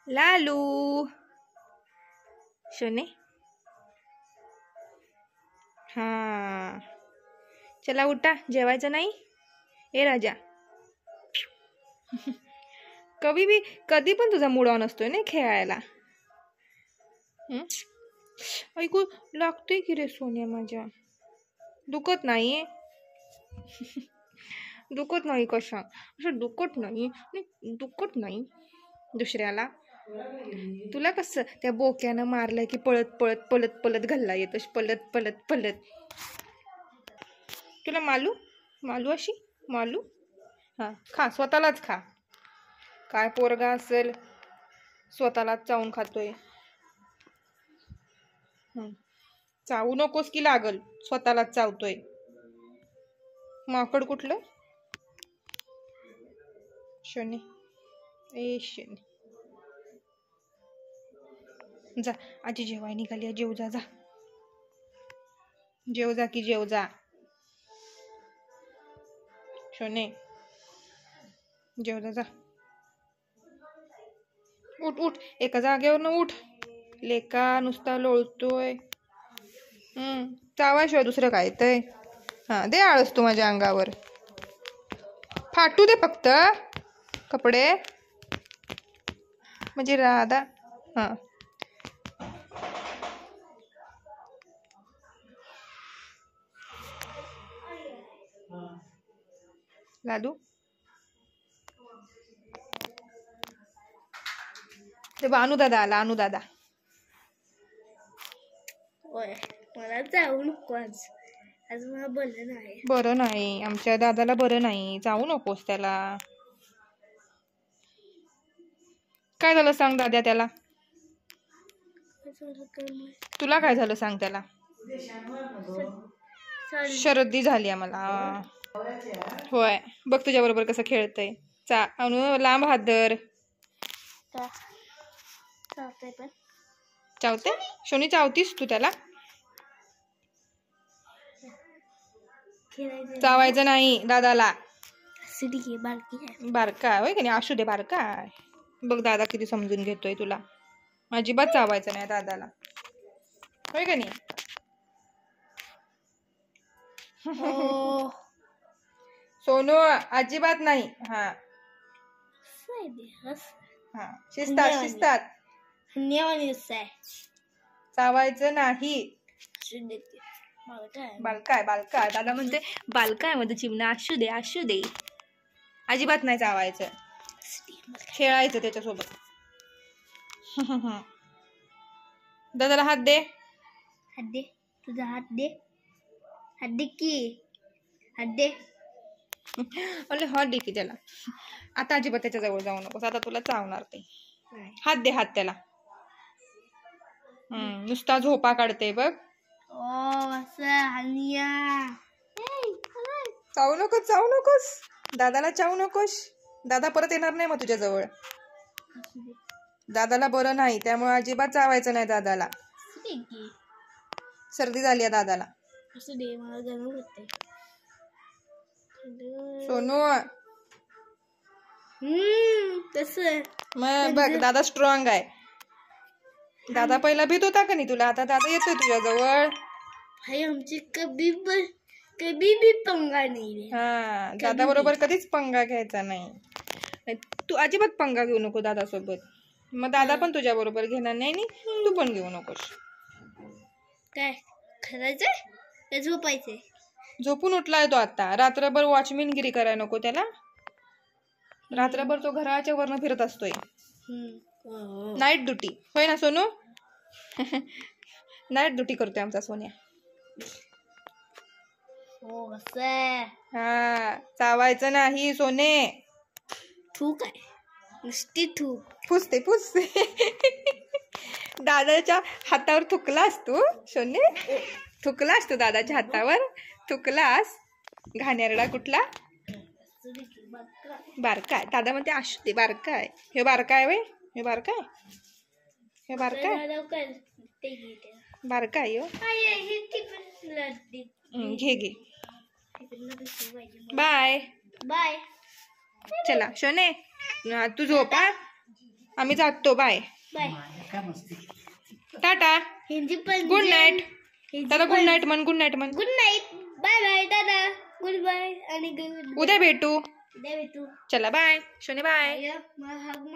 लालू शोने हाँ चला उठा जेवायचं नाही ए राजा कधी पण तुझा मूड ऑन असतोय ना खेळायला ऐकू लागतोय की रे सोन्या माझ्या दुखत नाही दुखत नाही कशा असं दुखत नाही दुसऱ्याला तुला कसं त्या बोक्यानं मारलं की पळत पळत पळत पळत घालला येतोस पळत पळत पळत तुला मालू अशी मालू हा खा स्वतःलाच खा काय पोरगा असेल स्वतःलाच चावून खातोय चावू नकोस की लागल स्वतःलाच चावतोय माकड कुठलं शनी ए शनी जा आजी जेवाय निघाली जेव जा जा जेव जा की जेव जा शोने जेव जा जा उठ उठ एका जागेवर न उठ लेका नुसता लोळतोय चावाशिवाय दुसरं काय तय हा दे आळस तू माझ्या अंगावर फाटू दे फक्त कपडे म्हणजे राधा हा लाडू ते अनुदादा आला अनुदादा मला जाऊ नको आज मला बरं नाही आमच्या दादाला बरं नाही जाऊ नकोस त्याला काय झालं सांग दाद्या त्याला तुला काय झालं सांग त्याला सर्दी झाली आम्हाला होय बघ तुझ्या बरोबर कसं खेळतय अनु लांब हात धर चावते शोनी चावतीस तू त्याला चावायचं नाही दादाला बारका होय का नाही असू दे बारका बघ दादा किती समजून घेतोय तुला अजिबात चावायचं नाही दादाला होय का नाही सोनू अजिबात नाही हा शिस्तात शिस्तात चावायचं नाही बालकाय बालकाय दादा म्हणते बालकाय मध्ये चिमणा असू दे अजिबात नाही चावायचं खेळायचं त्याच्यासोबत दादाला हात दे तुझा हात दे की हात दे हात दे की त्याला आता अजिबात त्याच्या जवळ जाऊ नकोस आता तुला चावणार ते हात दे हात त्याला नुसता झोपा काढते बघ चावू नकोस दादाला चावू नकोस दादा परत येणार नाही मग तुझ्या जवळ दादाला बरं नाही त्यामुळे अजिबात चावायचं नाही दादाला सर्दी झाली आहे दादाला सोनू मग बघ दादा स्ट्रॉंग आहे दादा पहिला भीत होता का नाही तुला आता दादा येतोय तुझ्या जवळ आमची कभी भी पंगा नाही हा दादा बरोबर कधीच पंगा घ्यायचा नाही तू अजिबात पंगा घेऊ नको दादा सोबत मग दादा पण तुझ्या बरोबर घेणार नाही तू पण घेऊ नकोस काय करायचंय झोपायचंय झोपून उठलाय तो आता रात्रभर वॉचमॅनगिरी करायला नको त्याला रात्रभर तो घराच्या वरनं फिरत असतोय नाईट ड्युटी होय ना सोनू नाईट ड्युटी करतोय आमचा सोन्या हा चावायचं नाही सोने थूक आहे नुसती थूक पुसते दादाच्या हातावर थुकलास तू सोने थुकलास तू दादाच्या हातावर थुकलास घाणेरडा कुठला बारकाय दादा म्हणते असू दे बारकाय हे बारकाय वय हे बारकाय बारकाय घे बाय बाय चला शोने तू झोपा आम्ही जातो. Bye bye. टाटा. हिंदी पण गुड नाईट. दादा गुड नाईट म्हण. गुड नाईट म्हण. Good night. बाय बाय दादा. गुड बाय आणि गुड उद्या भेटू. उद्या भेटू. चला बाय. शोने बाय. मग